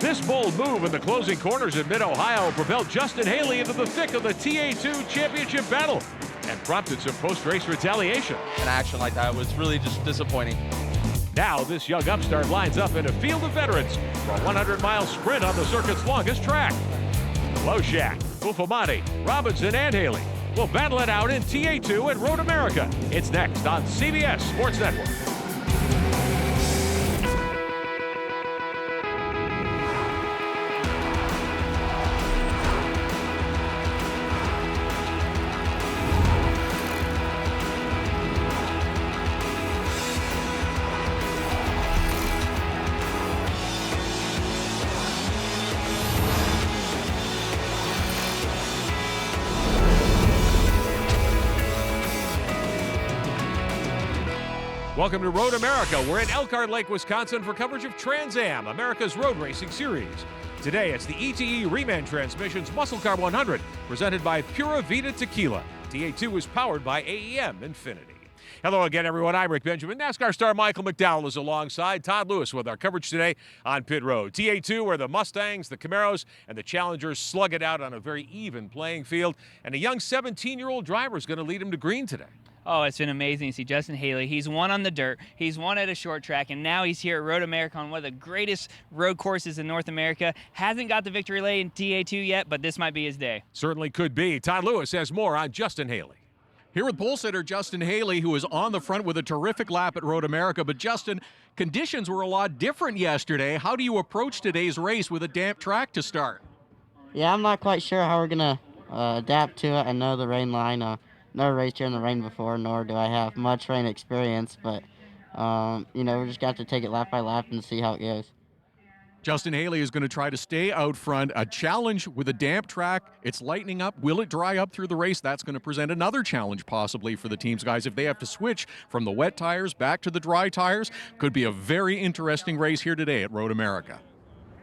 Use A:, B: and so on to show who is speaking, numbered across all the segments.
A: This bold move in the closing corners in Mid-Ohio propelled Justin Haley into the thick of the TA2 championship battle and prompted some post-race retaliation.
B: An action like that was really just disappointing.
A: Now this young upstart lines up in a field of veterans for a 100-mile sprint on the circuit's longest track. Loshak, Ufamati, Robinson, and Haley will battle it out in TA2 at Road America. It's next on CBS Sports Network. Welcome to Road America. We're in Elkhart Lake, Wisconsin for coverage of Trans Am, America's road racing series. Today, it's the ETE Reman Transmissions Muscle Car 100, presented by Pura, Vida, Tequila. TA2 is powered by AEM Infinity. Hello again, everyone. I'm Rick Benjamin. NASCAR star Michael McDowell is alongside Todd Lewis with our coverage today on Pit Road. TA2, where the Mustangs, the Camaros, and the Challengers slug it out on a very even playing field. And a young 17-year-old driver is going to lead him to green today.
C: Oh, it's been amazing to see Justin Haley. He's won on the dirt, he's won at a short track, and now he's here at Road America on one of the greatest road courses in North America. Hasn't got the victory lane in TA2 yet, but this might be his day.
A: Certainly could be. Todd Lewis has more on Justin Haley.
D: Here with pole sitter Justin Haley, who was on the front with a terrific lap at Road America. But Justin, conditions were a lot different yesterday. How do you approach today's race with a damp track to start?
E: Yeah, I'm not quite sure how we're going to adapt to it. I know the rain line. Never raced here in the rain before, nor do I have much rain experience, but, we're just going to have to take it lap by lap and see how it goes.
D: Justin Haley is going to try to stay out front. A challenge with a damp track. It's lightening up. Will it dry up through the race? That's going to present another challenge possibly for the teams, guys. If they have to switch from the wet tires back to the dry tires, could be a very interesting race here today at Road America.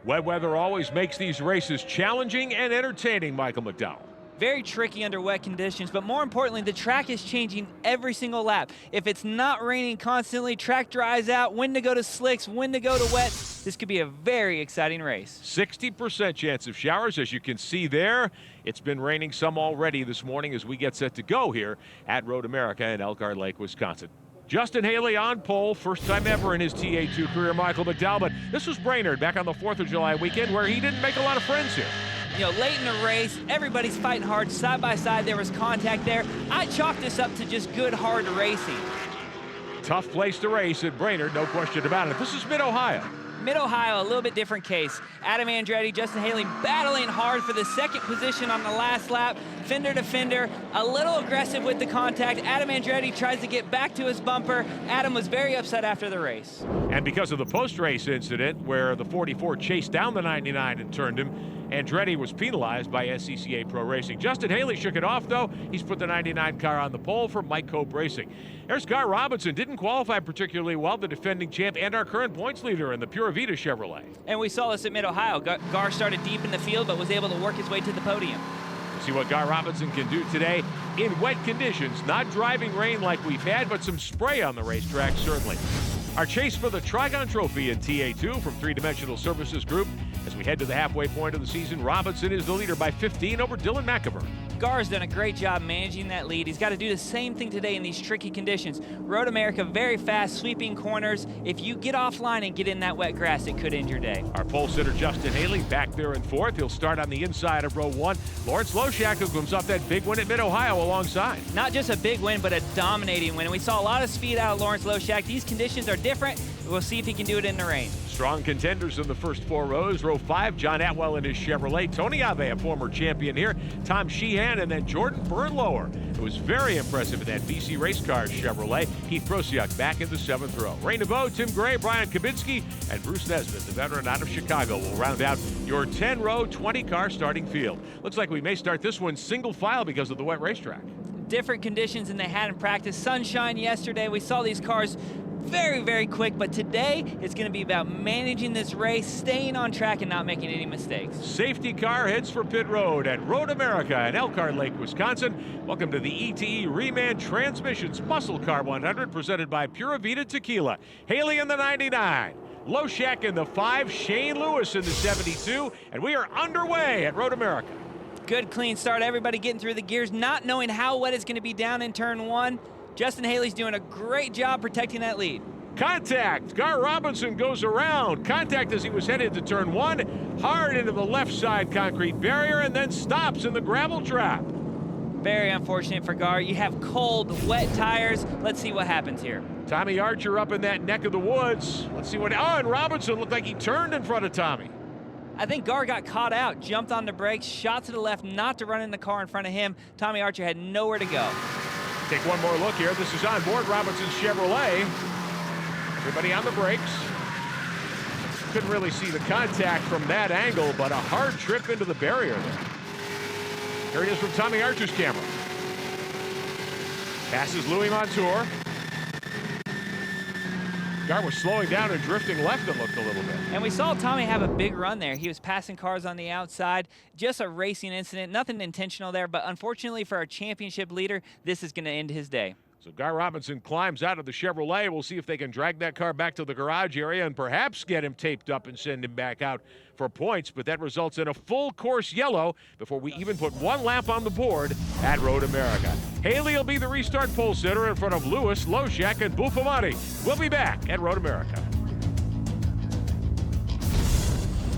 A: Wet weather always makes these races challenging and entertaining, Michael McDowell.
C: Very tricky under wet conditions, but more importantly, the track is changing every single lap. If it's not raining constantly, track dries out, when to go to slicks, when to go to wet. This could be a very exciting race.
A: 60% chance of showers, as you can see there. It's been raining some already this morning as we get set to go here at Road America in Elkhart Lake, Wisconsin. Justin Haley on pole, first time ever in his TA2 career, Michael McDowell, but this was Brainerd back on the 4th of July weekend where he didn't make a lot of friends here.
C: Late in the race, everybody's fighting hard, side by side, there was contact there. I chalk this up to just good, hard racing.
A: Tough place to race at Brainerd, no question about it. This is Mid-Ohio.
C: Mid-Ohio, a little bit different case. Adam Andretti, Justin Haley battling hard for the second position on the last lap. Fender to fender, a little aggressive with the contact. Adam Andretti tries to get back to his bumper. Adam was very upset after the race.
A: And because of the post-race incident where the 44 chased down the 99 and turned him, Andretti was penalized by SCCA Pro Racing. Justin Haley shook it off, though. He's put the 99 car on the pole for Mike Cope Racing. There's Gar Robinson. Didn't qualify particularly well, the defending champ and our current points leader in the Pura Vida Chevrolet.
C: And we saw this at Mid-Ohio. Gar started deep in the field, but was able to work his way to the podium.
A: We'll see what Gar Robinson can do today in wet conditions. Not driving rain like we've had, but some spray on the racetrack, certainly. Our chase for the Trigon Trophy in TA2 from Three Dimensional Services Group. As we head to the halfway point of the season, Robinson is the leader by 15 over Dylan McIver.
C: Gar's done a great job managing that lead. He's got to do the same thing today in these tricky conditions. Road America, very fast, sweeping corners. If you get offline and get in that wet grass, it could end your day.
A: Our pole sitter, Justin Haley, back there in 4th. He'll start on the inside of row 1. Lawrence Loshak, who comes off that big win at Mid-Ohio alongside.
C: Not just a big win, but a dominating win. And we saw a lot of speed out of Lawrence Loshak. These conditions are different. We'll see if he can do it in the rain.
A: Strong contenders in the first 4 rows. Row 5, John Atwell in his Chevrolet. Tony Ave, a former champion here. Tom Sheehan, and then Jordan Bernlower, who was very impressive in that BC Race Cars Chevrolet. Keith Prosiak back in the 7th row. Ray Naveau, Tim Gray, Brian Kabinski, and Bruce Nesbitt, the veteran out of Chicago, will round out your 10-row, 20-car starting field. Looks like we may start this one single file because of the wet racetrack.
C: Different conditions than they had in practice. Sunshine yesterday. We saw these cars very, very quick, but today it's going to be about managing this race, staying on track, and not making any mistakes.
A: Safety car heads for pit road at Road America in Elkhart Lake, Wisconsin. Welcome to the ETE Reman Transmissions Muscle Car 100, presented by Pura Vida Tequila. Haley in the 99. Loshak in the 5, Shane Lewis in the 72, and we are underway at Road America.
C: Good clean start, everybody getting through the gears, not knowing how wet it's going to be down in turn 1. Justin Haley's doing a great job protecting that lead.
A: Contact. Gar Robinson goes around. Contact as he was headed to turn 1. Hard into the left side concrete barrier and then stops in the gravel trap.
C: Very unfortunate for Gar. You have cold, wet tires. Let's see what happens here.
A: Tommy Archer up in that neck of the woods. Let's see what, and Robinson looked like he turned in front of Tommy.
C: I think Gar got caught out, jumped on the brakes, shot to the left, not to run in the car in front of him. Tommy Archer had nowhere to go.
A: Take one more look here. This is on board Robinson's Chevrolet. Everybody on the brakes. Couldn't really see the contact from that angle, but a hard trip into the barrier there. Here it is from Tommy Archer's camera. Passes Louis Montour. Gar was slowing down and drifting left, it looked a little bit.
C: And we saw Tommy have a big run there. He was passing cars on the outside. Just a racing incident, nothing intentional there, but unfortunately for our championship leader, this is going to end his day.
A: So Gar Robinson climbs out of the Chevrolet. We'll see if they can drag that car back to the garage area and perhaps get him taped up and send him back out for points. But that results in a full course yellow before we even put one lap on the board at Road America. Haley will be the restart pole sitter in front of Lewis, Loshak, and Buffamati. We'll be back at Road America.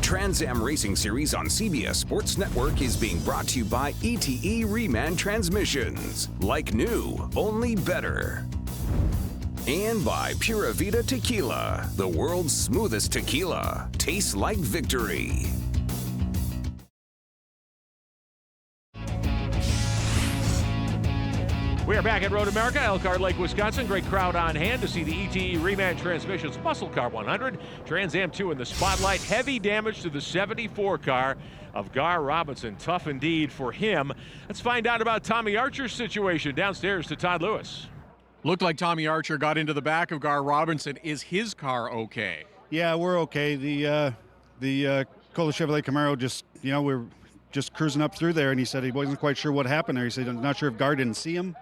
F: Trans Am Racing Series on CBS Sports Network is being brought to you by ETE Reman Transmissions. Like new, only better. And by Pura Vida Tequila, the world's smoothest tequila. Tastes like victory.
A: We are back at Road America, Elkhart Lake, Wisconsin. Great crowd on hand to see the ETE Reman Transmissions Muscle Car 100. Trans Am 2 in the spotlight. Heavy damage to the 74 car of Gar Robinson. Tough indeed for him. Let's find out about Tommy Archer's situation. Downstairs to Todd Lewis.
D: Looked like Tommy Archer got into the back of Gar Robinson. Is his car okay?
G: Yeah, we're okay. The Cola Chevrolet Camaro just, we're just cruising up through there, and he said he wasn't quite sure what happened there. He said, I'm not sure if Gar didn't see him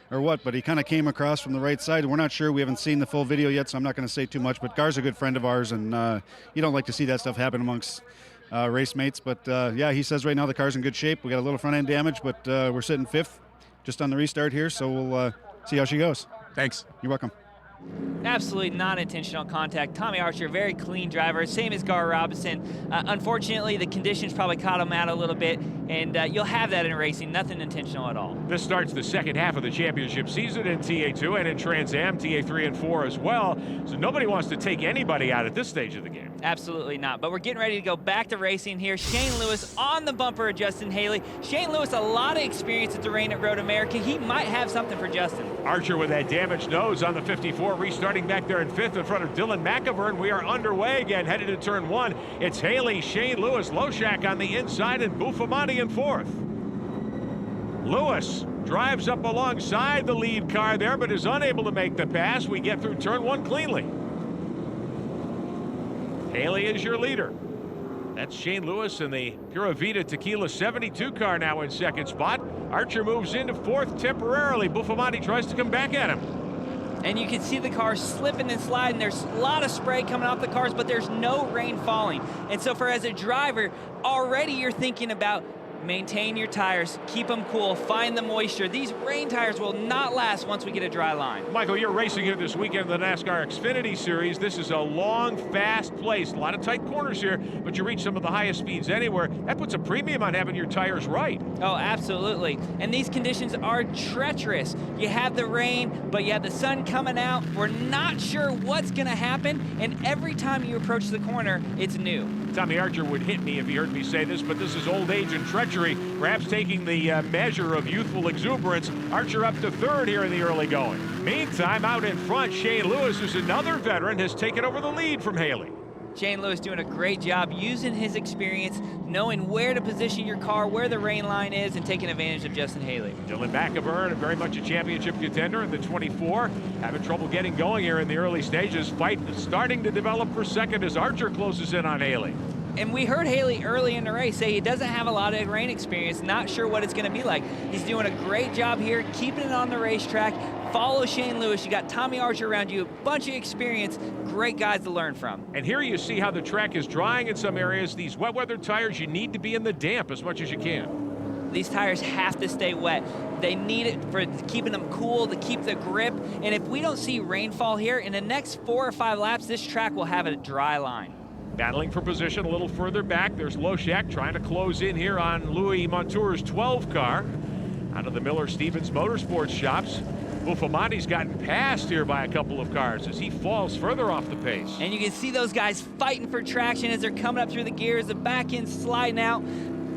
G: or what, but he kind of came across from the right side. We're not sure. We haven't seen the full video yet, so I'm not going to say too much, but Gar's a good friend of ours, and you don't like to see that stuff happen amongst race mates. But, yeah, he says right now the car's in good shape. We got a little front-end damage, but we're sitting 5th just on the restart here, so we'll see how she goes.
D: Thanks.
G: You're welcome.
C: Absolutely non-intentional contact. Tommy Archer, very clean driver, same as Gar Robinson. Unfortunately, the conditions probably caught him out a little bit, and you'll have that in racing, nothing intentional at all.
A: This starts the second half of the championship season in TA2 and in Trans Am, TA3 and 4 as well. So nobody wants to take anybody out at this stage of the game.
C: Absolutely not, but we're getting ready to go back to racing here. Shane Lewis on the bumper of Justin Haley. Shane Lewis, a lot of experience at the rain at Road America. He might have something for Justin.
A: Archer with that damaged nose on the 54, restarting back there in 5th in front of Dylan McIvern. We are underway again, headed to turn 1. It's Haley, Shane Lewis, Loshak on the inside, and Buffamati in 4th. Lewis drives up alongside the lead car there, but is unable to make the pass. We get through turn 1 cleanly. Haley is your leader. That's Shane Lewis in the Pura Vida Tequila 72 car now in 2nd spot. Archer moves into 4th temporarily. Buffamati tries to come back at him.
C: And you can see the car slipping and sliding. There's a lot of spray coming off the cars, but there's no rain falling. And so as a driver, already you're thinking about maintain your tires, keep them cool, find the moisture. These rain tires will not last once we get a dry line.
A: Michael, you're racing here this weekend in the NASCAR Xfinity Series. This is a long, fast place. A lot of tight corners here, but you reach some of the highest speeds anywhere. That puts a premium on having your tires right.
C: Oh, absolutely. And these conditions are treacherous. You have the rain, but you have the sun coming out. We're not sure what's going to happen, and every time you approach the corner, it's new.
A: Tommy Archer would hit me if he heard me say this, but this is old age and treachery, perhaps taking the measure of youthful exuberance. Archer up to 3rd here in the early going. Meantime, out in front, Shane Lewis, who's another veteran, has taken over the lead from Haley.
C: Shane Lewis doing a great job using his experience, knowing where to position your car, where the rain line is, and taking advantage of Justin Haley.
A: Dylan McIvern, very much a championship contender in the 24, having trouble getting going here in the early stages. Fight starting to develop for 2nd as Archer closes in on Haley.
C: And we heard Haley early in the race say he doesn't have a lot of rain experience, not sure what it's going to be like. He's doing a great job here, keeping it on the racetrack, Follow Shane Lewis. You got Tommy Archer around you, a bunch of experience, great guys to learn from.
A: And here you see how the track is drying in some areas. These wet weather tires, you need to be in the damp as much as you can.
C: These tires have to stay wet. They need it for keeping them cool, to keep the grip. And if we don't see rainfall here, in the next 4 or 5 laps, this track will have a dry line.
A: Battling for position a little further back. There's Loshak trying to close in here on Louis Montour's 12 car. Out of the Miller-Stevens Motorsports shops. Buffamani's gotten passed here by a couple of cars as he falls further off the pace.
C: And you can see those guys fighting for traction as they're coming up through the gears, the back end sliding out.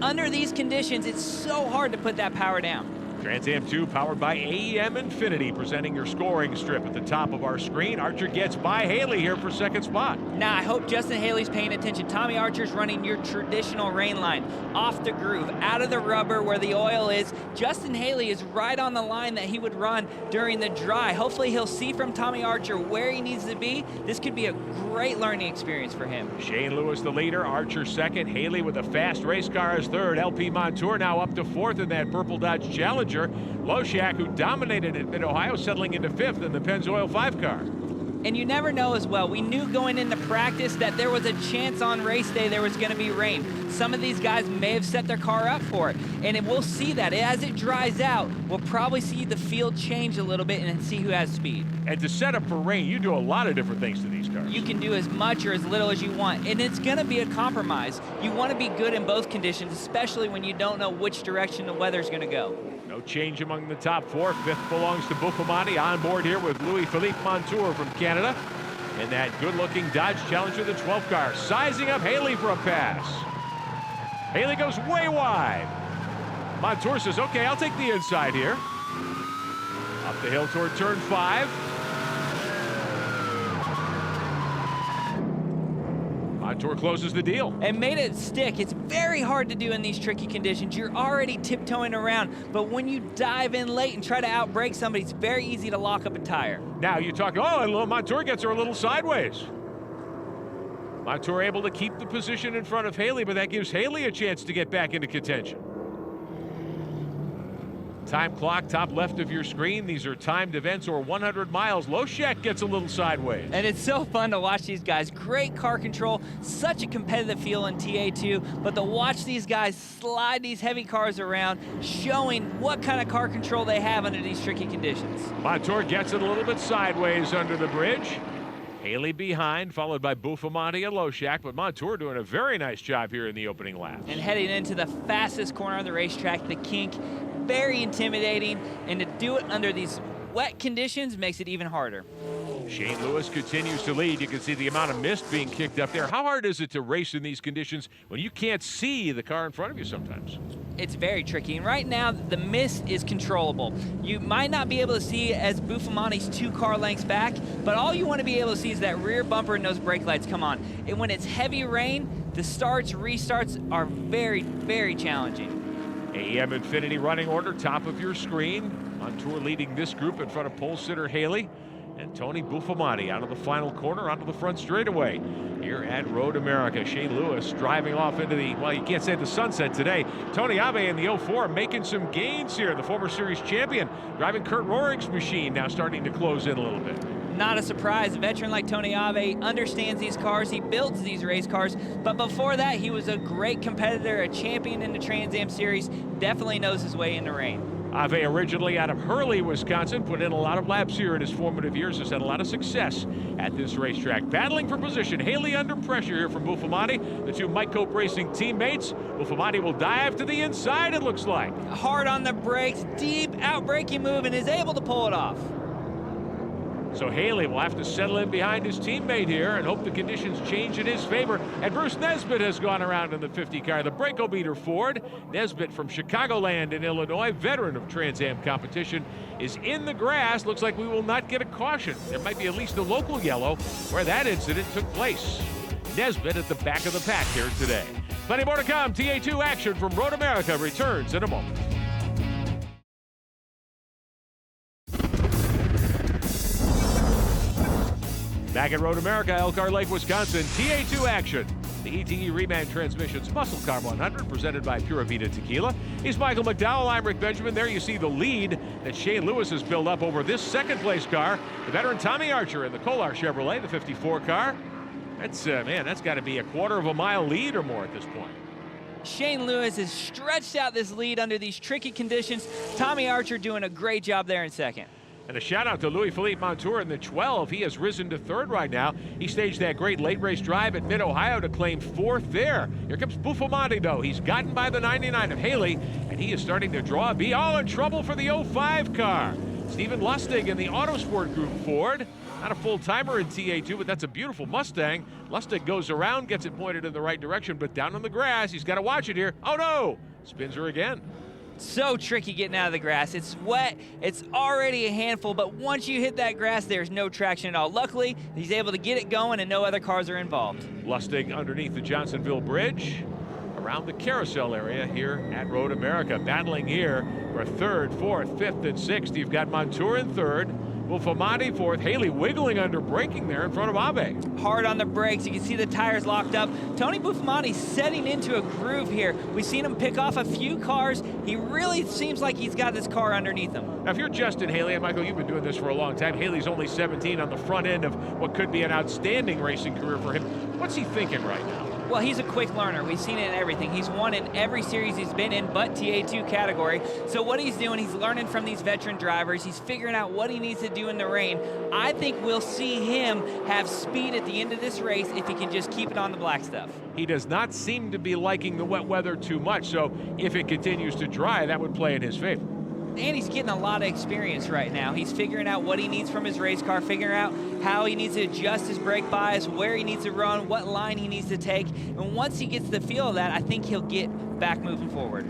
C: Under these conditions, it's so hard to put that power down.
A: Trans Am 2 powered by AEM Infinity, presenting your scoring strip at the top of our screen. Archer gets by Haley here for second spot.
C: Now, I hope Justin Haley's paying attention. Tommy Archer's running your traditional rain line, off the groove, out of the rubber where the oil is. Justin Haley is right on the line that he would run during the dry. Hopefully he'll see from Tommy Archer where he needs to be. This could be a great learning experience for him.
A: Shane Lewis the leader, Archer second, Haley with a fast race car as third. LP Montour now up to fourth in that purple Dodge Challenger. Loshak, who dominated at Mid-Ohio, settling into fifth in the Pennzoil 5 car.
C: And you never know as well. We knew going into practice that there was a chance on race day there was going to be rain. Some of these guys may have set their car up for it. And we'll see that. As it dries out, we'll probably see the field change a little bit and see who has speed.
A: And to set up for rain, you do a lot of different things to these cars.
C: You can do as much or as little as you want. And it's going to be a compromise. You want to be good in both conditions, especially when you don't know which direction the weather's going to go.
A: No change among the top four. Fifth belongs to Buffamani, on board here with Louis-Philippe Montour from Canada. And that good-looking Dodge Challenger, the 12 car, sizing up Haley for a pass. Haley goes way wide. Montour says, okay, I'll take the inside here. Up the hill toward turn 5. Montour closes the deal.
C: And made it stick. It's very hard to do in these tricky conditions. You're already tiptoeing around, but when you dive in late and try to outbrake somebody, it's very easy to lock up a tire.
A: Now you talk, oh, and Montour gets her a little sideways. Montour able to keep the position in front of Haley, but that gives Haley a chance to get back into contention. Time clock, top left of your screen. These are timed events or 100 miles. Loshak gets a little sideways.
C: And it's so fun to watch these guys. Great car control, such a competitive feel in TA2, but to watch these guys slide these heavy cars around, showing what kind of car control they have under these tricky conditions.
A: Montour gets it a little bit sideways under the bridge. Haley behind, followed by Buffamani and Loshak, but Montour doing a very nice job here in the opening lap.
C: And heading into the fastest corner of the racetrack, the kink. Very intimidating, and to do it under these wet conditions makes it even harder.
A: Shane Lewis continues to lead. You can see the amount of mist being kicked up there. How hard is it to race in these conditions when you can't see the car in front of you sometimes?
C: It's very tricky, and right now the mist is controllable. You might not be able to see as Buffamani's 2 car lengths back, but all you want to be able to see is that rear bumper and those brake lights come on. And when it's heavy rain, the starts, restarts are very, very challenging.
A: AEM Infinity running order, top of your screen. Montour leading this group in front of pole sitter Haley. And Tony Buffamani out of the final corner onto the front straightaway here at Road America. Shane Lewis driving off into the, well, you can't say the sunset today. Tony Abe in the 04 making some gains here. The former series champion driving Kurt Rohrig's machine, now starting to close in a little bit.
C: Not a surprise. A veteran like Tony Ave understands these cars. He builds these race cars. But before that, he was a great competitor, a champion in the Trans Am Series. Definitely knows his way in the rain.
A: Ave, originally out of Hurley, Wisconsin, put in a lot of laps here in his formative years, has had a lot of success at this racetrack. Battling for position, Haley under pressure here from Buffamani, the 2 Mike Cope Racing teammates. Buffamani will dive to the inside, it looks like.
C: Hard on the brakes, deep out-braking move, and is able to pull it off.
A: So Haley will have to settle in behind his teammate here and hope the conditions change in his favor. And Bruce Nesbitt has gone around in the 50 car, the Braco-beater Ford. Nesbitt from Chicagoland in Illinois, veteran of Trans Am competition, is in the grass. Looks like we will not get a caution. There might be at least a local yellow where that incident took place. Nesbitt at the back of the pack here today. Plenty more to come. TA2 action from Road America returns in a moment. Back at Road America, Elkhart Lake, Wisconsin, TA2 action. the ETE Reman Transmissions Muscle Car 100, presented by Pura Vida Tequila. He's Michael McDowell. I'm Rick Benjamin. There you see the lead that Shane Lewis has built up over this second-place car. The veteran Tommy Archer in the Kohler Chevrolet, the 54 car. That's, that's got to be a quarter of a mile lead or more at this point.
C: Shane Lewis has stretched out this lead under these tricky conditions. Tommy Archer doing a great job there in second.
A: And a shout out to Louis-Philippe Montour in the 12. He has risen to third right now. He staged that great late race drive at Mid-Ohio to claim fourth there. Here comes Buffomati though. He's gotten by the 99 of Haley, and he is starting to draw. Be all in trouble for the 05 car. Stephen Lustig in the Autosport Group Ford. Not a full-timer in TA2, but that's a beautiful Mustang. Lustig goes around, gets it pointed in the right direction, but down on the grass, he's got to watch it here. Oh no! Spins her again.
C: So tricky getting out of the grass. It's wet, it's already a handful, but once you hit that grass, there's no traction at all. Luckily, he's able to get it going and no other cars are involved.
A: Lustig underneath the Johnsonville Bridge, around the carousel area here at Road America. Battling here for third, fourth, fifth, and sixth. You've got Montour in third, Buffomati fourth, Haley wiggling under braking there in front of Abe.
C: Hard on the brakes, you can see the tires locked up. Tony Buffomati setting into a groove here. We've seen him pick off a few cars. He really seems like he's got this car underneath him.
A: Now if you're Justin Haley, and Michael, you've been doing this for a long time, Haley's only 17 on the front end of what could be an outstanding racing career for him. What's he thinking right now?
C: Well, he's a quick learner. We've seen it in everything. He's won in every series he's been in but TA2 category. So what he's doing, he's learning from these veteran drivers. He's figuring out what he needs to do in the rain. I think we'll see him have speed at the end of this race if he can just keep it on the black stuff.
A: He does not seem to be liking the wet weather too much, so if it continues to dry, that would play in his favor.
C: And he's getting a lot of experience right now. He's figuring out what he needs from his race car, figuring out how he needs to adjust his brake bias, where he needs to run, what line he needs to take. And once he gets the feel of that, I think he'll get back moving forward.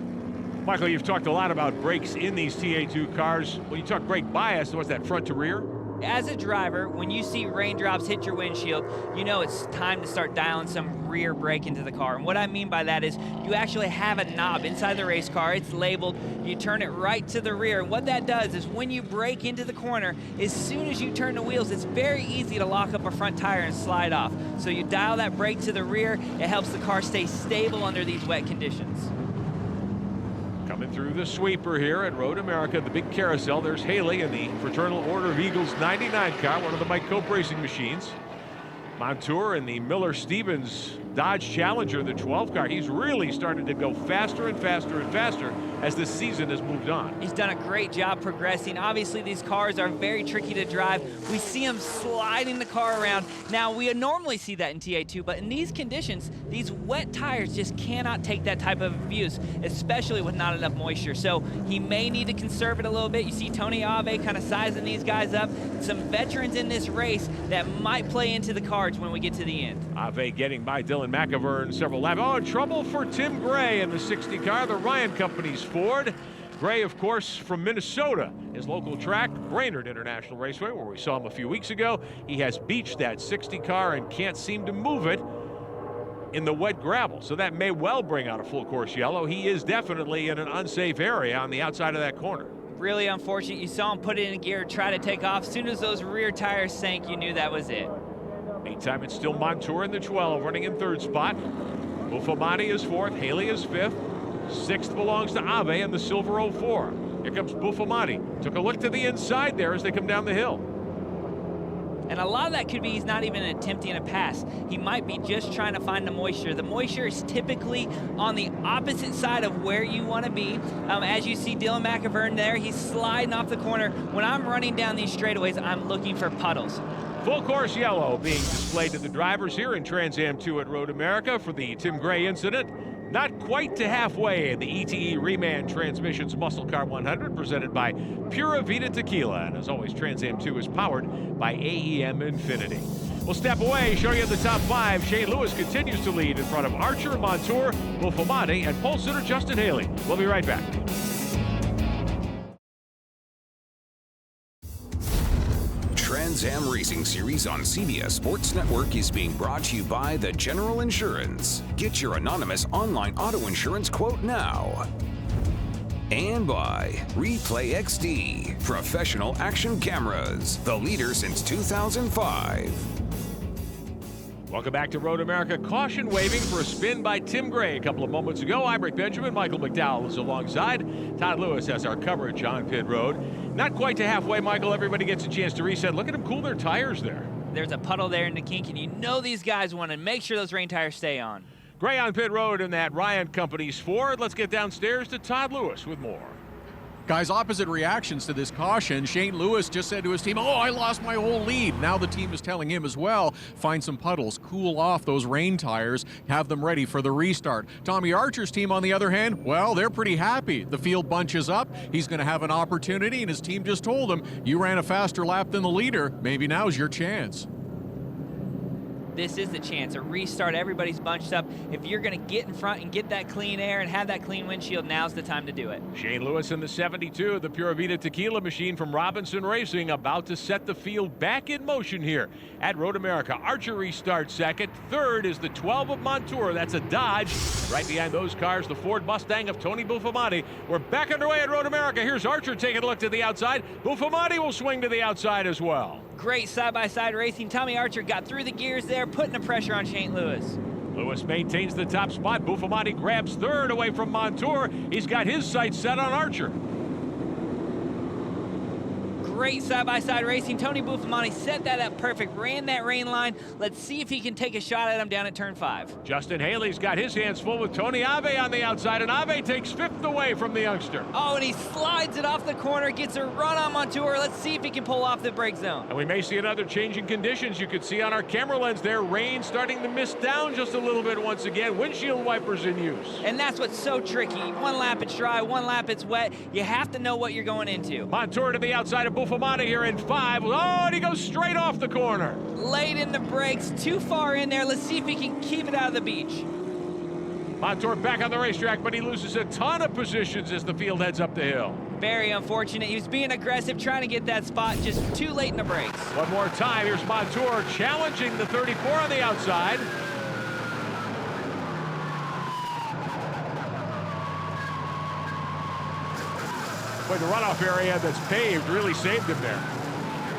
A: Michael, you've talked a lot about brakes in these TA2 cars. When you talk brake bias, what's that, front to rear?
C: As a driver, when you see raindrops hit your windshield, you know it's time to start dialing some rear brake into the car. And what I mean by that is you actually have a knob inside the race car. It's labeled. You turn it right to the rear. And what that does is when you brake into the corner, as soon as you turn the wheels, it's very easy to lock up a front tire and slide off. So you dial that brake to the rear. It helps the car stay stable under these wet conditions.
A: Coming through the sweeper here at Road America, the big carousel. There's Haley in the Fraternal Order of Eagles 99 car, one of the Mike Cope racing machines. Montour in the Miller-Stevens Dodge Challenger, the 12 car. He's really started to go faster and faster and faster as the season has moved on.
C: He's done a great job progressing. Obviously, these cars are very tricky to drive. We see him sliding the car around. Now, we normally see that in TA2, but in these conditions, these wet tires just cannot take that type of abuse, especially with not enough moisture. So he may need to conserve it a little bit. You see Tony Abe kind of sizing these guys up. Some veterans in this race that might play into the cards when we get to the end.
A: Ave getting by Dylan McIvern several laps. Oh, trouble for Tim Gray in the 60 car, the Ryan Company's Ford. Gray, of course, from Minnesota, his local track, Brainerd International Raceway, where we saw him a few weeks ago. He has beached that 60 car and can't seem to move it in the wet gravel. So that may well bring out a full course yellow. He is definitely in an unsafe area on the outside of that corner.
C: Really unfortunate. You saw him put it in gear, try to take off. As soon as those rear tires sank, you knew that was it.
A: Meantime, it's still Montour in the 12, running in third spot. Buffomati is fourth, Haley is fifth. Sixth belongs to Ave in the silver 04. Here comes Buffomati. Took a look to the inside there as they come down the hill.
C: And a lot of that could be he's not even attempting a pass. He might be just trying to find the moisture. The moisture is typically on the opposite side of where you want to be. As you see Dylan McIvern there, he's sliding off the corner. When I'm running down these straightaways, I'm looking for puddles.
A: Full course yellow being displayed to the drivers here in Trans Am 2 at Road America for the Tim Gray incident. Not quite to halfway in the ETE Reman Transmissions Muscle Car 100, presented by Pura Vida Tequila. And as always, Trans Am 2 is powered by AEM Infinity. We'll step away, show you the top five. Shane Lewis continues to lead in front of Archer, Montour, Buffomati, and pole sitter Justin Haley. We'll be right back.
F: Trans Am Racing Series on CBS Sports Network is being brought to you by the General Insurance. Get your anonymous online auto insurance quote now. And by Replay XD, professional action cameras, the leader since 2005.
A: Welcome back to Road America. Caution waving for a spin by Tim Gray a couple of moments ago. I'm Rick Benjamin. Michael McDowell is alongside. Todd Lewis has our coverage on pit road. Not quite to halfway, Michael. Everybody gets a chance to reset. Look at them cool their tires there.
C: There's a puddle there in the kink, and you know these guys want to make sure those rain tires stay on.
A: Gray on pit road in that Ryan Company's Ford. Let's get downstairs to Todd Lewis with more.
D: Guys, opposite reactions to this caution. Shane Lewis just said to his team, oh, I lost my whole lead. Now the team is telling him as well, find some puddles, cool off those rain tires, have them ready for the restart. Tommy Archer's team, on the other hand, well, they're pretty happy. The field bunches up. He's going to have an opportunity, and his team just told him, you ran a faster lap than the leader. Maybe now's your chance.
C: This is the chance, a restart. Everybody's bunched up. If you're going to get in front and get that clean air and have that clean windshield, now's the time to do it.
A: Shane Lewis in the 72, the Pura Vida Tequila machine from Robinson Racing, about to set the field back in motion here at Road America. Archer restarts second. Third is the 12 of Montour. That's a Dodge. Right behind those cars, the Ford Mustang of Tony Buffamati. We're back underway at Road America. Here's Archer taking a look to the outside. Buffamati will swing to the outside as well.
C: Great side-by-side racing. Tommy Archer got through the gears there, putting the pressure on Shane Lewis.
A: Lewis maintains the top spot. Buffamati grabs third away from Montour. He's got his sights set on Archer.
C: Great side-by-side racing. Tony Buffamati set that up perfect, ran that rain line. Let's see if he can take a shot at him down at turn 5.
A: Justin Haley's got his hands full with Tony Ave on the outside, and Ave takes fifth away from the youngster.
C: Oh, and he slides it off the corner, gets a run on Montour. Let's see if he can pull off the brake zone.
A: And we may see another change in conditions. You could see on our camera lens there, rain starting to mist down just a little bit once again. Windshield wipers in use.
C: And that's what's so tricky. One lap it's dry, one lap it's wet. You have to know what you're going into.
A: Montour to the outside of Buffamati here in 5. Oh, and he goes straight off the corner.
C: Late in the brakes, too far in there. Let's see if he can keep it out of the beach.
A: Montour back on the racetrack, but he loses a ton of positions as the field heads up the hill.
C: Very unfortunate. He was being aggressive, trying to get that spot, just too late in the brakes.
A: One more time, here's Montour challenging the 34 on the outside. Boy, the runoff area that's paved really saved him there.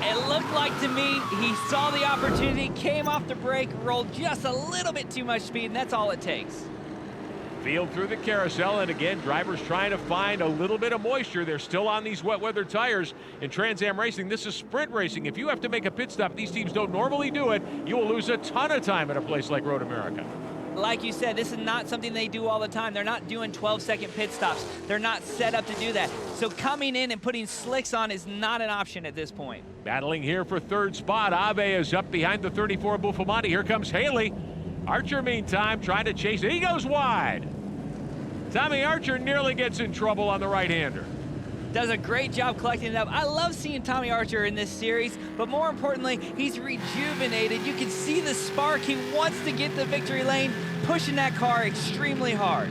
C: It looked like to me he saw the opportunity, came off the brake, rolled just a little bit too much speed, and that's all it takes.
A: Field through the carousel, and again, drivers trying to find a little bit of moisture. They're still on these wet weather tires. In Trans Am racing, this is sprint racing. If you have to make a pit stop, these teams don't normally do it, you will lose a ton of time at a place like Road America.
C: Like you said, this is not something they do all the time. They're not doing 12-second pit stops. They're not set up to do that. So coming in and putting slicks on is not an option at this point.
A: Battling here for third spot. Ave is up behind the 34 Buffamati. Here comes Haley. Archer, meantime, trying to chase it. He goes wide. Tommy Archer nearly gets in trouble on the right-hander.
C: Does a great job collecting it up. I love seeing Tommy Archer in this series, but more importantly, he's rejuvenated. You can see the spark. He wants to get the victory lane, pushing that car extremely hard.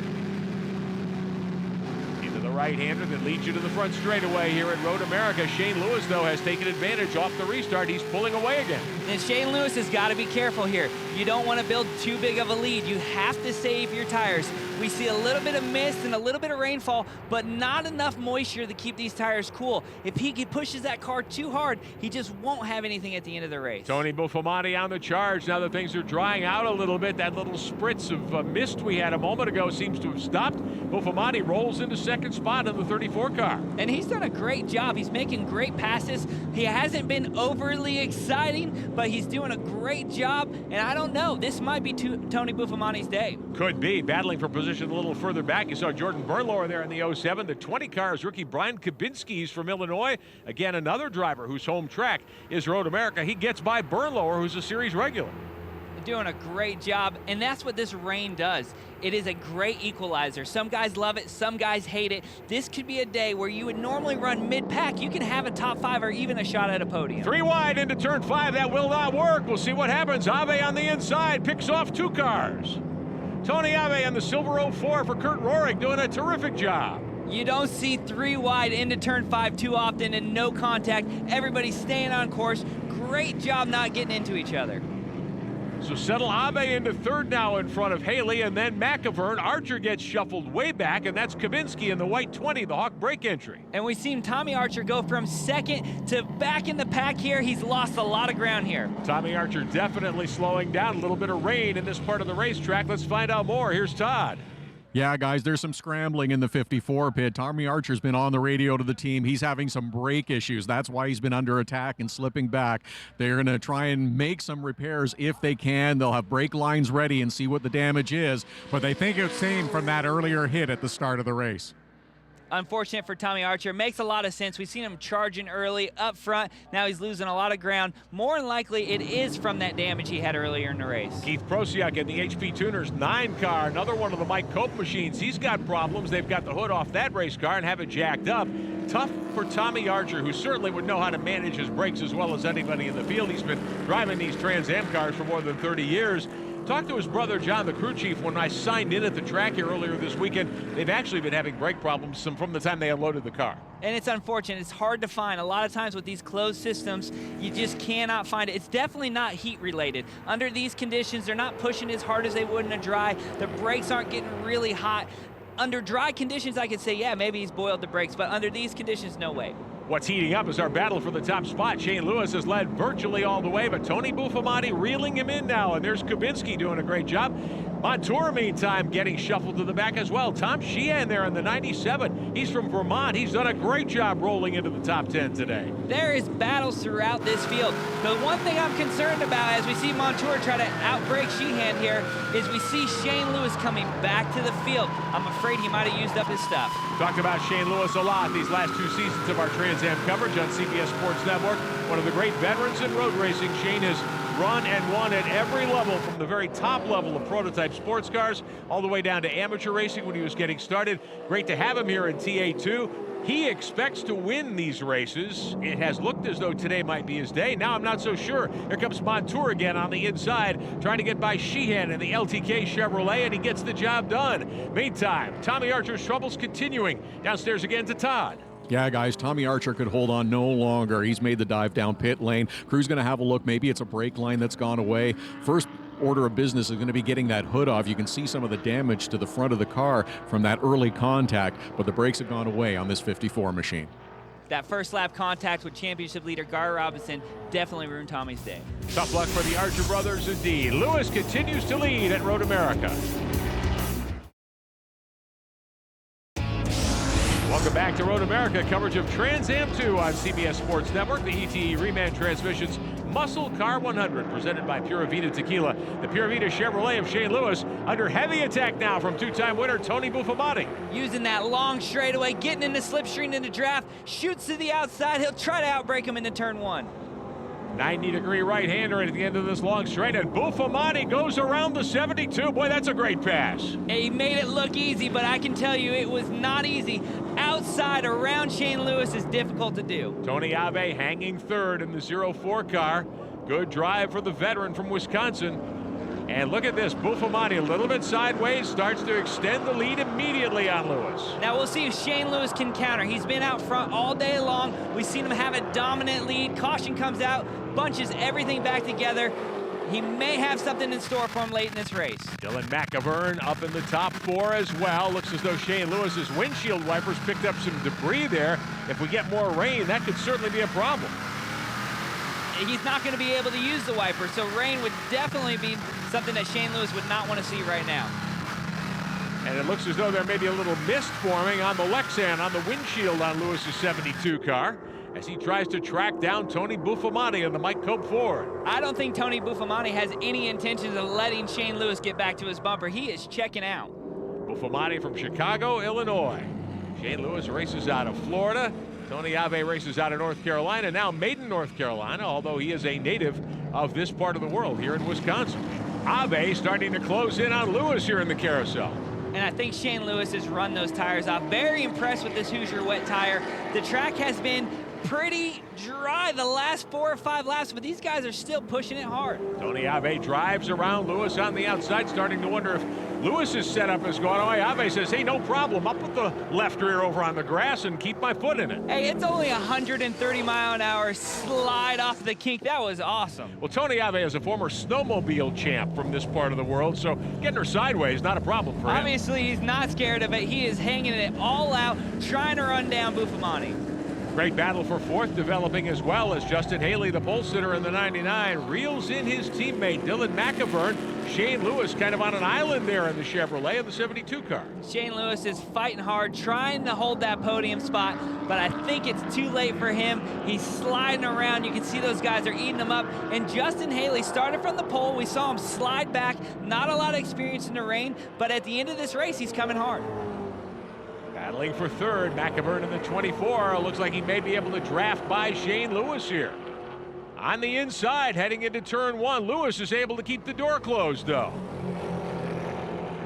A: Into the right-hander that leads you to the front straightaway here at Road America. Shane Lewis, though, has taken advantage off the restart. He's pulling away again.
C: And Shane Lewis has got to be careful here. You don't want to build too big of a lead. You have to save your tires. We see a little bit of mist and a little bit of rainfall, but not enough moisture to keep these tires cool. If he pushes that car too hard, he just won't have anything at the end of the race.
A: Tony Buffamati on the charge. Now that things are drying out a little bit, that little spritz of mist we had a moment ago seems to have stopped. Buffamati rolls into second spot in the 34 car.
C: And he's done a great job. He's making great passes. He hasn't been overly exciting, but he's doing a great job. And I don't know, this might be Tony Buffamati's day.
A: Could be. Battling for position a little further back. You saw Jordan Bernlohr there in the 07. The 20 car is rookie Brian Kabinski's from Illinois. Again, another driver whose home track is Road America. He gets by Bernlohr, who's a series regular.
C: Doing a great job, and that's what this rain does. It is a great equalizer. Some guys love it, some guys hate it. This could be a day where you would normally run mid-pack. You can have a top 5 or even a shot at a podium.
A: 3 wide into turn 5. That will not work. We'll see what happens. Ave on the inside picks off 2 cars. Tony Ave on the silver 04 for Kurt Rohrig, doing a terrific job.
C: You don't see 3 wide into turn 5 too often and no contact. Everybody's staying on course. Great job not getting into each other.
A: So settle Abe into third now in front of Haley, and then McIvern. Archer gets shuffled way back, and that's Kabinski in the white 20, the Hawk break entry.
C: And we've seen Tommy Archer go from second to back in the pack here. He's lost a lot of ground here.
A: Tommy Archer definitely slowing down. A little bit of rain in this part of the racetrack. Let's find out more. Here's Todd.
D: Yeah, guys, there's some scrambling in the 54 pit. Tommy Archer's been on the radio to the team. He's having some brake issues. That's why he's been under attack and slipping back. They're going to try and make some repairs if they can. They'll have brake lines ready and see what the damage is, but they think it's same from that earlier hit at the start of the race.
C: Unfortunate for Tommy Archer. Makes a lot of sense. We've seen him charging early up front. Now he's losing a lot of ground. More than likely, it is from that damage he had earlier in the race.
A: Keith Prosiak in the HP Tuners 9 car, another one of the Mike Cope machines. He's got problems. They've got the hood off that race car and have it jacked up. Tough for Tommy Archer, who certainly would know how to manage his brakes as well as anybody in the field. He's been driving these Trans Am cars for more than 30 years. Talked to his brother John, the crew chief, when I signed in at the track here earlier this weekend. They've actually been having brake problems from the time they unloaded the car.
C: And it's unfortunate. It's hard to find. A lot of times with these closed systems, you just cannot find it. It's definitely not heat related. Under these conditions, they're not pushing as hard as they would in a dry. The brakes aren't getting really hot. Under dry conditions, I could say, yeah, maybe he's boiled the brakes, but under these conditions, no way.
A: What's heating up is our battle for the top spot. Shane Lewis has led virtually all the way, but Tony Buffamati reeling him in now, and there's Kabinski doing a great job. Montour, meantime, getting shuffled to the back as well. Tom Sheehan there in the 97. He's from Vermont. He's done a great job rolling into the top 10 today.
C: There is battles throughout this field. The one thing I'm concerned about as we see Montour try to outbrake Sheehan here is we see Shane Lewis coming back to the field. I'm afraid he might have used up his stuff.
A: Talked about Shane Lewis a lot these last 2 seasons of our Trans Am coverage on CBS Sports Network. One of the great veterans in road racing. Shane has run and won at every level, from the very top level of prototype sports cars all the way down to amateur racing when he was getting started. Great to have him here in TA2. He expects to win these races. It has looked as though today might be his day. Now I'm not so sure. Here comes Montour again on the inside, trying to get by Sheehan in the LTK Chevrolet, and he gets the job done. Meantime, Tommy Archer's troubles continuing. Downstairs again to Todd.
D: Yeah, guys, Tommy Archer could hold on no longer. He's made the dive down pit lane. Crew's going to have a look. Maybe it's a brake line that's gone away. First order of business is going to be getting that hood off. You can see some of the damage to the front of the car from that early contact, but the brakes have gone away on this 54 machine.
C: That first lap contact with championship leader Gar Robinson definitely ruined Tommy's day.
A: Tough luck for the Archer brothers indeed. Lewis continues to lead at Road America. Welcome back to Road America, coverage of Trans Am 2 on CBS Sports Network. The ETE Reman Transmissions Muscle Car 100, presented by Pura Vida Tequila. The Pura Vida Chevrolet of Shane Lewis under heavy attack now from 2-time winner Tony Buffamati.
C: Using that long straightaway, getting into slipstream into draft, shoots to the outside. He'll try to outbrake him into turn 1.
A: 90-degree right-hander at the end of this long straight, and Buffamati goes around the 72. Boy, that's a great pass.
C: He made it look easy, but I can tell you it was not easy. Outside around Shane Lewis is difficult to do.
A: Tony Abe hanging third in the 04 car. Good drive for the veteran from Wisconsin. And look at this, Buffamati a little bit sideways, starts to extend the lead immediately on Lewis.
C: Now we'll see if Shane Lewis can counter. He's been out front all day long. We've seen him have a dominant lead. Caution comes out, bunches everything back together. He may have something in store for him late in this race.
A: Dylan McIvern up in the top 4 as well. Looks as though Shane Lewis's windshield wipers picked up some debris there. If we get more rain, that could certainly be a problem.
C: He's not going to be able to use the wiper, so rain would definitely be something that Shane Lewis would not want to see right now.
A: And it looks as though there may be a little mist forming on the Lexan, on the windshield on Lewis's 72 car, as he tries to track down Tony Buffamati in the Mike Cope Ford.
C: I don't think Tony Buffamati has any intentions of letting Shane Lewis get back to his bumper. He is checking out.
A: Buffamati from Chicago, Illinois. Shane Lewis races out of Florida. Tony Abe races out of North Carolina, now Maiden, North Carolina, although he is a native of this part of the world here in Wisconsin. Abe starting to close in on Lewis here in the carousel.
C: And I think Shane Lewis has run those tires off. Very impressed with this Hoosier wet tire. The track has been pretty dry the last 4 or 5 laps, but these guys are still pushing it hard.
A: Tony Ave drives around Lewis on the outside, starting to wonder if Lewis's setup is going away. Ave says, hey, no problem. I'll put the left rear over on the grass and keep my foot in it.
C: Hey, it's only 130-mile-an-hour slide off the kink. That was awesome.
A: Well, Tony Ave is a former snowmobile champ from this part of the world, so getting her sideways, not a problem for him.
C: Obviously, he's not scared of it. He is hanging it all out, trying to run down Buffamani.
A: Great battle for fourth developing as well as Justin Haley, the pole sitter in the 99, reels in his teammate Dylan McIvern. Shane Lewis kind of on an island there in the Chevrolet of the 72 car.
C: Shane Lewis is fighting hard, trying to hold that podium spot, but I think it's too late for him. He's sliding around. You can see those guys are eating him up. And Justin Haley started from the pole. We saw him slide back. Not a lot of experience in the rain, but at the end of this race, he's coming hard.
A: Battling for third, McIvern in the 24. Looks like he may be able to draft by Shane Lewis here. On the inside, heading into turn one, Lewis is able to keep the door closed, though.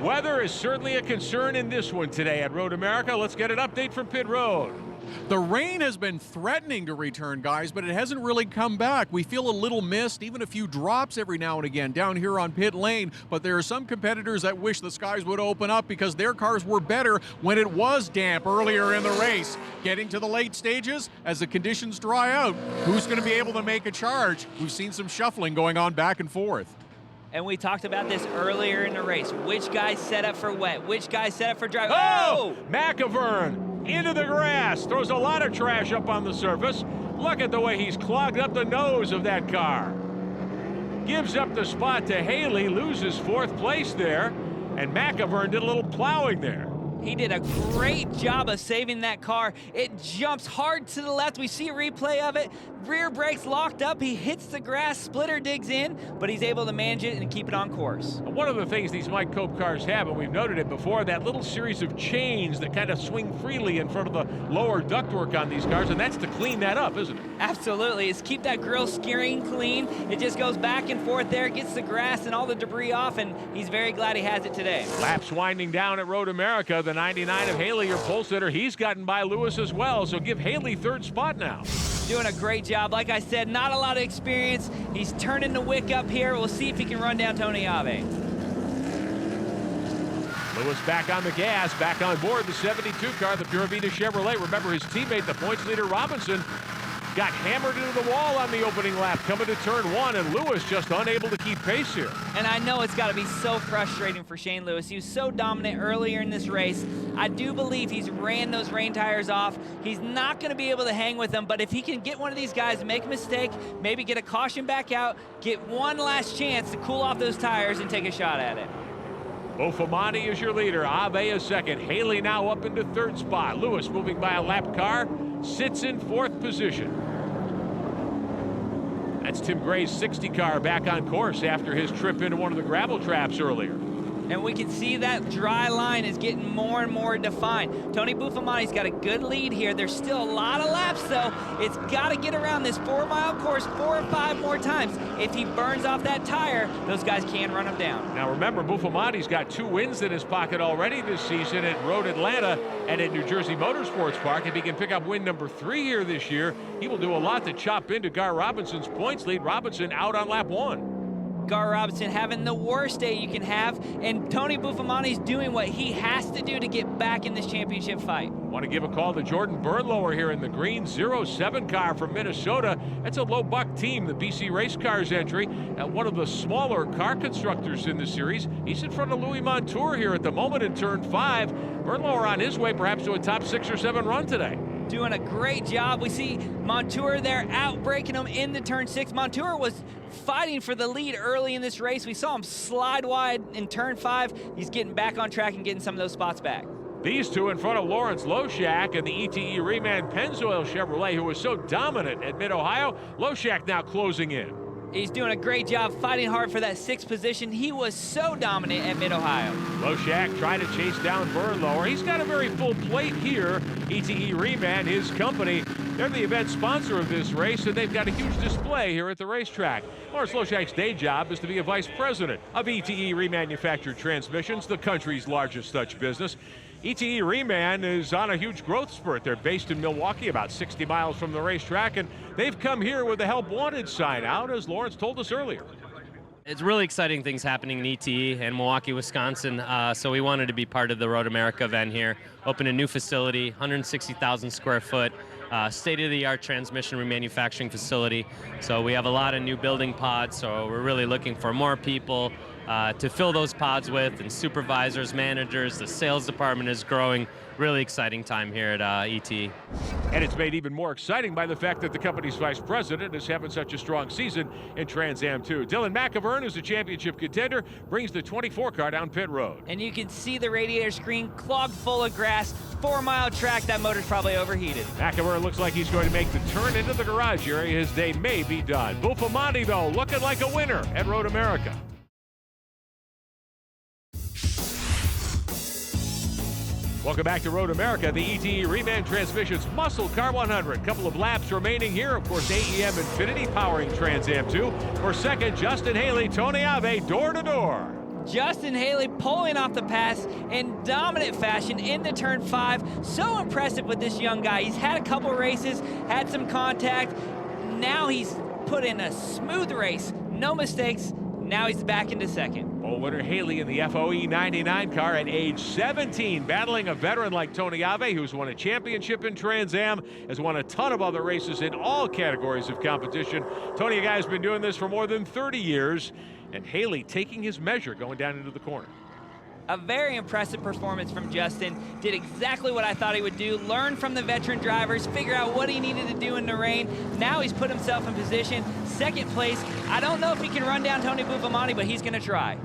A: Weather is certainly a concern in this one today at Road America. Let's get an update from pit road.
D: The rain has been threatening to return, guys, but it hasn't really come back. We feel a little mist, even a few drops every now and again down here on pit lane, but there are some competitors that wish the skies would open up because their cars were better when it was damp earlier in the race. Getting to the late stages, as the conditions dry out, who's going to be able to make a charge? We've seen some shuffling going on back and forth.
C: And we talked about this earlier in the race. Which guys set up for wet? Which guys set up for dry?
A: Oh! McIvern into the grass. Throws a lot of trash up on the surface. Look at the way he's clogged up the nose of that car. Gives up the spot to Haley, loses fourth place there. And McIvern did a little plowing there.
C: He did a great job of saving that car. It jumps hard to the left. We see a replay of it. Rear brakes locked up. He hits the grass, splitter digs in, but he's able to manage it and keep it on course.
A: One of the things these Mike Cope cars have, and we've noted it before, that little series of chains that kind of swing freely in front of the lower ductwork on these cars, and that's to clean that up, isn't it?
C: Absolutely. It's keep that grill steering clean. It just goes back and forth there, gets the grass and all the debris off, and he's very glad he has it today.
A: Laps winding down at Road America. The 99 of Haley, your pole sitter, he's gotten by Lewis as well, so give Haley third spot now.
C: Doing a great job. Like I said, not a lot of experience. He's turning the wick up here. We'll see if he can run down Tony Ave.
A: Lewis back on the gas, back on board the 72 car, the Pura Vida Chevrolet. Remember his teammate, the points leader Robinson, got hammered into the wall on the opening lap coming to turn one, and Lewis just unable to keep pace here.
C: And I know it's got to be so frustrating for Shane Lewis. He was so dominant earlier in this race. I do believe he's ran those rain tires off. He's not going to be able to hang with them, but if he can get one of these guys to make a mistake, maybe get a caution back out, get one last chance to cool off those tires and take a shot at it.
A: Buffamani is your leader. Ave is second. Haley now up into third spot. Lewis moving by a lap car, sits in fourth position. That's Tim Gray's 60 car back on course after his trip into one of the gravel traps earlier.
C: And we can see that dry line is getting more and more defined. Tony Buffamani's got a good lead here. There's still a lot of laps, though. It's got to get around this 4-mile course 4 or 5 more times. If he burns off that tire, those guys can run him down.
A: Now remember, Buffamani's got 2 wins in his pocket already this season at Road Atlanta and at New Jersey Motorsports Park. If he can pick up win number 3 here this year, he will do a lot to chop into Gar Robinson's points lead. Robinson out on lap 1.
C: Gar Robinson having the worst day you can have, and Tony Buffamani's doing what he has to do to get back in this championship fight.
A: Want to give a call to Jordan Burnlower here in the green 07 car from Minnesota. That's a low buck team, the BC Race Cars entry, at one of the smaller car constructors in the series. He's in front of Louis Montour here at the moment in turn 5. Burnlower on his way perhaps to a top 6 or 7 run today.
C: Doing a great job. We see Montour there out breaking him into turn 6. Montour was fighting for the lead early in this race. We saw him slide wide in turn 5. He's getting back on track and getting some of those spots back.
A: These two in front of Lawrence Loshak and the ETE Reman Pennzoil Chevrolet, who was so dominant at Mid-Ohio. Loshak now closing in.
C: He's doing a great job fighting hard for that 6th position. He was so dominant at Mid-Ohio.
A: Loshak trying to chase down Burnlower. He's got a very full plate here. ETE Reman, his company, they're the event sponsor of this race, and they've got a huge display here at the racetrack. Lawrence Loshak's day job is to be a vice president of ETE Remanufactured Transmissions, the country's largest such business. ETE Reman is on a huge growth spurt. They're based in Milwaukee, about 60 miles from the racetrack, and they've come here with the Help Wanted sign out, as Lawrence told us earlier.
H: It's really exciting things happening in ETE and Milwaukee, Wisconsin. So we wanted to be part of the Road America event here. Open a new facility, 160,000 square foot, state-of-the-art transmission remanufacturing facility. So we have a lot of new building pods. So we're really looking for more people to fill those pods with, and supervisors, managers. The sales department is growing. Really exciting time here at ETE.
A: And it's made even more exciting by the fact that the company's vice president is having such a strong season in Trans Am 2. Dylan McIvern, who's a championship contender, brings the 24 car down pit road.
C: And you can see the radiator screen clogged full of grass. 4-mile track, that motor's probably overheated.
A: McIvern looks like he's going to make the turn into the garage area. His day may be done. Buffamani, though, looking like a winner at Road America. Welcome back to Road America, the ETE Reman Transmissions Muscle Car 100. Couple of laps remaining here. Of course, AEM Infinity powering Trans Am 2. For second, Justin Haley, Tony Ave, door to door.
C: Justin Haley pulling off the pass in dominant fashion into turn 5. So impressive with this young guy. He's had a couple races, had some contact. Now he's put in a smooth race, no mistakes. Now he's back into second.
A: Pole winner Haley in the FOE 99 car at age 17, battling a veteran like Tony Ave, who's won a championship in Trans Am, has won a ton of other races in all categories of competition. Tony, a guy has been doing this for more than 30 years, and Haley taking his measure going down into the corner.
C: A very impressive performance from Justin. Did exactly what I thought he would do. Learn from the veteran drivers, figure out what he needed to do in the rain. Now he's put himself in position. Second place. I don't know if he can run down Tony Buffamani, but he's going to try.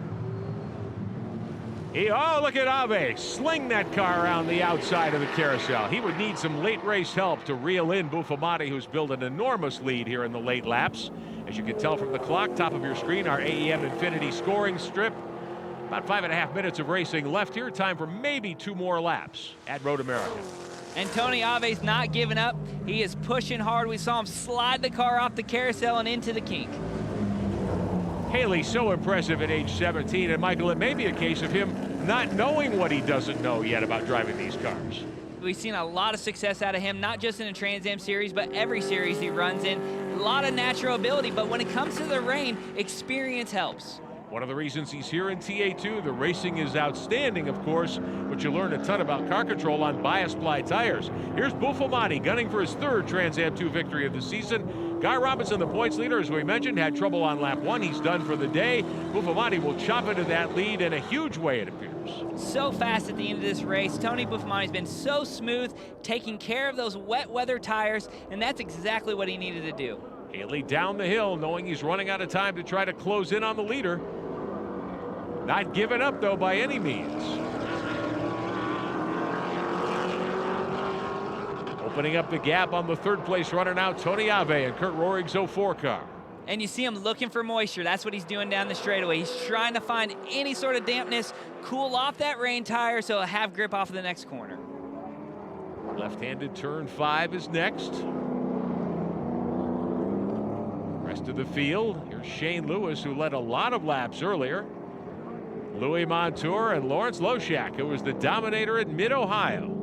A: Oh, look at Ave sling that car around the outside of the carousel. He would need some late race help to reel in Buffamani, who's built an enormous lead here in the late laps. As you can tell from the clock, top of your screen, our AEM Infinity scoring strip. About 5.5 minutes of racing left here. Time for maybe 2 more laps at Road America.
C: And Tony Ave's not giving up. He is pushing hard. We saw him slide the car off the carousel and into the kink.
A: Haley so impressive at age 17. And Michael, it may be a case of him not knowing what he doesn't know yet about driving these cars.
C: We've seen a lot of success out of him, not just in the Trans Am series, but every series he runs in. A lot of natural ability, but when it comes to the rain, experience helps.
A: One of the reasons he's here in TA2, the racing is outstanding, of course, but you learn a ton about car control on bias ply tires. Here's Buffamani gunning for his 3rd Trans Am 2 victory of the season. Guy Robinson, the points leader, as we mentioned, had trouble on lap 1. He's done for the day. Buffamani will chop into that lead in a huge way, it appears.
C: So fast at the end of this race. Tony Buffamani's been so smooth, taking care of those wet weather tires, and that's exactly what he needed to do.
A: Haley down the hill, knowing he's running out of time to try to close in on the leader. Not giving up, though, by any means. Opening up the gap on the 3rd place runner now, Tony Ave and Kurt Rohrig's 04 car.
C: And you see him looking for moisture. That's what he's doing down the straightaway. He's trying to find any sort of dampness, cool off that rain tire so he'll have grip off of the next corner.
A: Left-handed turn 5 is next. Rest of the field, here's Shane Lewis, who led a lot of laps earlier. Louis Montour and Lawrence Loshak, who was the dominator at Mid-Ohio.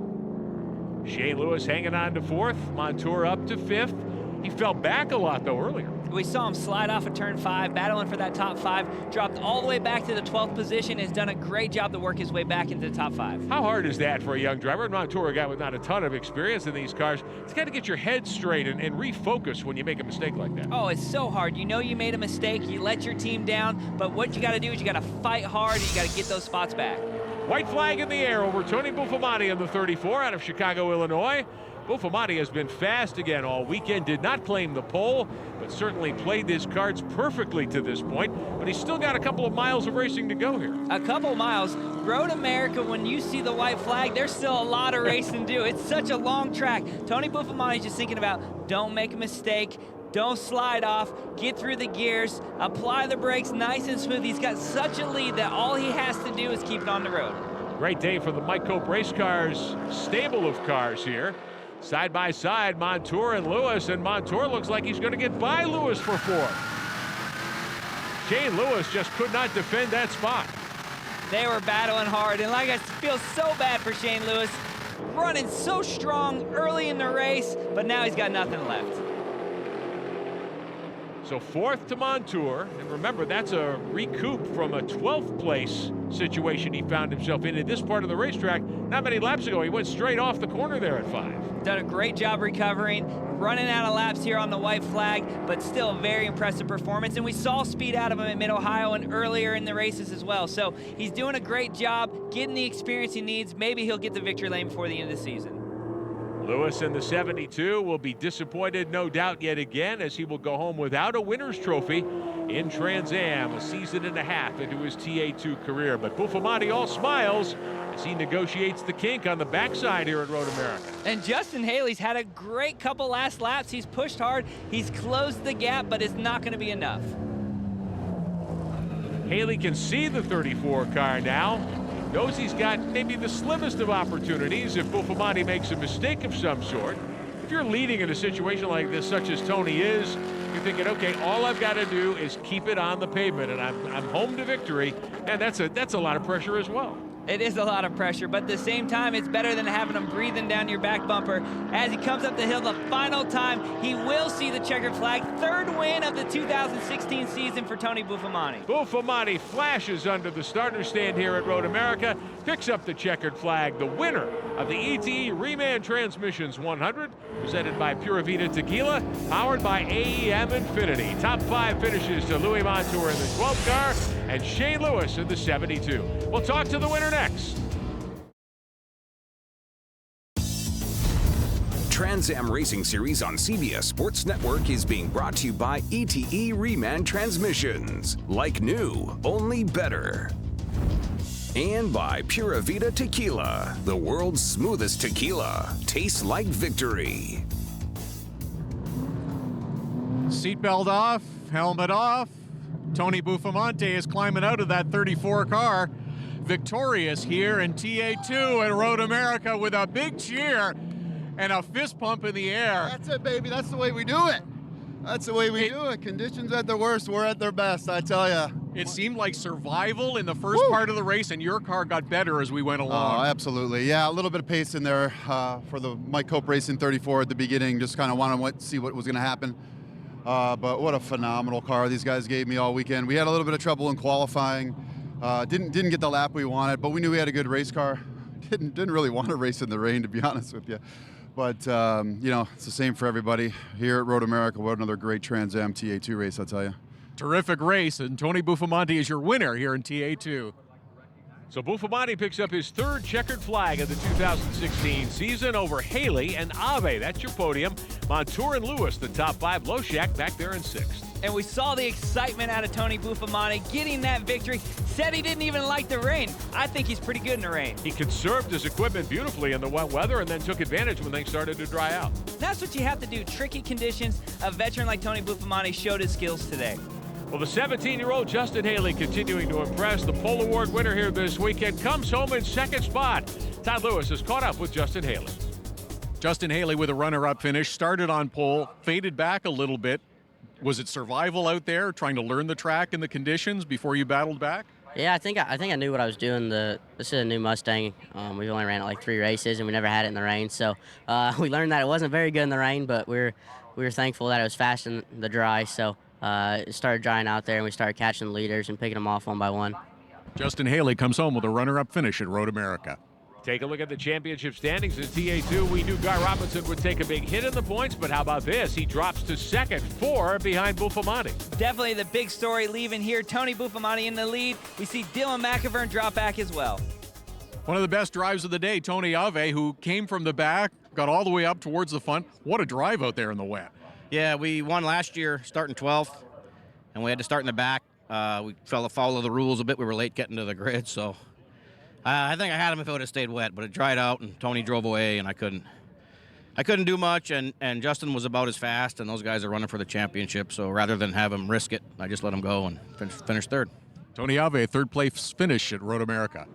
A: Shane Lewis hanging on to 4th, Montour up to 5th. He fell back a lot, though, earlier.
C: We saw him slide off of turn 5, battling for that top 5, dropped all the way back to the 12th position, has done a great job to work his way back into the top 5.
A: How hard is that for a young driver? Montour, a guy with not a ton of experience in these cars. It's got to get your head straight and refocus when you make a mistake like that.
C: Oh, it's so hard. You know you made a mistake, you let your team down, but what you got to do is you got to fight hard and you got to get those spots back.
A: White flag in the air over Tony Buffamani in the 34 out of Chicago, Illinois. Buffamani has been fast again all weekend, did not claim the pole, but certainly played his cards perfectly to this point. But he's still got a couple of miles of racing to go here.
C: A couple miles. Road America, when you see the white flag, there's still a lot of racing to do. It's such a long track. Tony Buffamani's just thinking about, don't make a mistake, don't slide off, get through the gears, apply the brakes nice and smooth. He's got such a lead that all he has to do is keep it on the road.
A: Great day for the Mike Cope Race Cars stable of cars here. Side by side, Montour and Lewis, and Montour looks like he's going to get by Lewis for 4th. Shane Lewis just could not defend that spot.
C: They were battling hard, and like I feel so bad for Shane Lewis, running so strong early in the race, but now he's got nothing left.
A: So 4th to Montour, and remember that's a recoup from a 12th place situation he found himself in this part of the racetrack. Not many laps ago, he went straight off the corner there at 5.
C: Done a great job recovering, running out of laps here on the white flag, but still a very impressive performance. And we saw speed out of him at Mid-Ohio and earlier in the races as well. So he's doing a great job, getting the experience he needs. Maybe he'll get the victory lane before the end of the season.
A: Lewis in the 72 will be disappointed, no doubt, yet again, as he will go home without a winner's trophy in Trans Am, a season and a half into his TA2 career. But Buffamati all smiles as he negotiates the kink on the backside here at Road America.
C: And Justin Haley's had a great couple last laps. He's pushed hard, he's closed the gap, but it's not going to be enough.
A: Haley can see the 34 car now. Knows he's got maybe the slimmest of opportunities if Buffamati makes a mistake of some sort. If you're leading in a situation like this, such as Tony is, you're thinking, okay, all I've got to do is keep it on the pavement, and I'm home to victory, and that's a lot of pressure as well.
C: It is a lot of pressure, but at the same time, it's better than having him breathing down your back bumper. As he comes up the hill the final time, he will see the checkered flag. 3rd win of the 2016 season for Tony Buffamati.
A: Buffamati flashes under the starter stand here at Road America, picks up the checkered flag, the winner of the ETE Reman Transmissions 100, presented by Pura Vida Tequila, powered by AEM Infinity. Top 5 finishes to Louis Montour in the 12th car and Shane Lewis in the 72. We'll talk to the winner next.
F: Trans Am Racing Series on CBS Sports Network is being brought to you by ETE Reman Transmissions. Like new, only better. And by Pura Vida Tequila, the world's smoothest tequila. Tastes like victory.
D: Seatbelt off, helmet off. Tony Buffamati is climbing out of that 34 car, victorious here in TA2 at Road America with a big cheer and a fist pump in the air.
I: That's it, baby. That's the way we do it. That's the way we do it. Conditions at their worst, we're at their best, I tell you.
D: It seemed like survival in the first part of the race, and your car got better as we went along.
I: Oh, absolutely. Yeah, a little bit of pace in there for the Mike Cope Racing 34 at the beginning. Just kind of wanted to see what was going to happen. But what a phenomenal car these guys gave me all weekend. We had a little bit of trouble in qualifying. Didn't get the lap we wanted, but we knew we had a good race car. Didn't really want to race in the rain, to be honest with you. But, you know, it's the same for everybody. Here at Road America, what another great Trans Am TA2 race, I'll tell you.
D: Terrific race, and Tony Buffamati is your winner here in TA2.
A: So Buffamati picks up his 3rd checkered flag of the 2016 season over Haley and Ave. That's your podium. Montour and Lewis, the top 5. Loshak back there in 6th.
C: And we saw the excitement out of Tony Buffamati getting that victory. Said he didn't even like the rain. I think he's pretty good in the rain.
A: He conserved his equipment beautifully in the wet weather and then took advantage when things started to dry out.
C: That's what you have to do. Tricky conditions. A veteran like Tony Buffamati showed his skills today.
A: Well, the 17-year-old Justin Haley continuing to impress. The pole award winner here this weekend comes home in 2nd spot. Todd Lewis has caught up with Justin Haley.
D: Justin Haley with a runner-up finish, started on pole, faded back a little bit. Was it survival out there, trying to learn the track and the conditions before you battled back?
E: Yeah, I think I knew what I was doing. This is a new Mustang. We've only ran it like 3 races, and we never had it in the rain. So we learned that it wasn't very good in the rain, but we were thankful that it was fast in the dry. So it started drying out there, and we started catching the leaders and picking them off one by one.
D: Justin Haley comes home with a runner-up finish at Road America.
A: Take a look at the championship standings in TA2. We knew Guy Robinson would take a big hit in the points, but how about this? He drops to 2nd, 4 behind Buffamati.
C: Definitely the big story leaving here. Tony Buffamati in the lead. We see Dylan McIvern drop back as well.
D: One of the best drives of the day, Tony Ave, who came from the back, got all the way up towards the front. What a drive out there in the wet.
J: Yeah, we won last year starting 12th, and we had to start in the back. We fell afoul of the rules a bit. We were late getting to the grid, so I think I had him if it would have stayed wet, but it dried out, and Tony drove away, and I couldn't do much, and Justin was about as fast, and those guys are running for the championship, so rather than have him risk it, I just let him go and finish 3rd.
D: Tony Ave, 3rd place finish at Road America.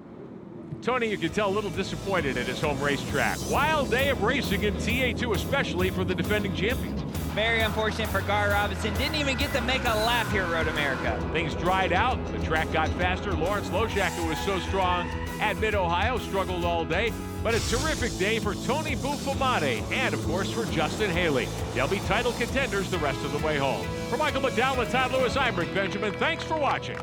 A: Tony, you can tell a little disappointed at his home racetrack. Wild day of racing in TA2, especially for the defending champions.
C: Very unfortunate for Gar Robinson. Didn't even get to make a lap here at Road America.
A: Things dried out. The track got faster. Lawrence Loshak, who was so strong at Mid-Ohio, struggled all day. But a terrific day for Tony Buffamante and, of course, for Justin Haley. They'll be title contenders the rest of the way home. For Michael McDowell and Todd Lewis, I'm Rick Benjamin. Thanks for watching.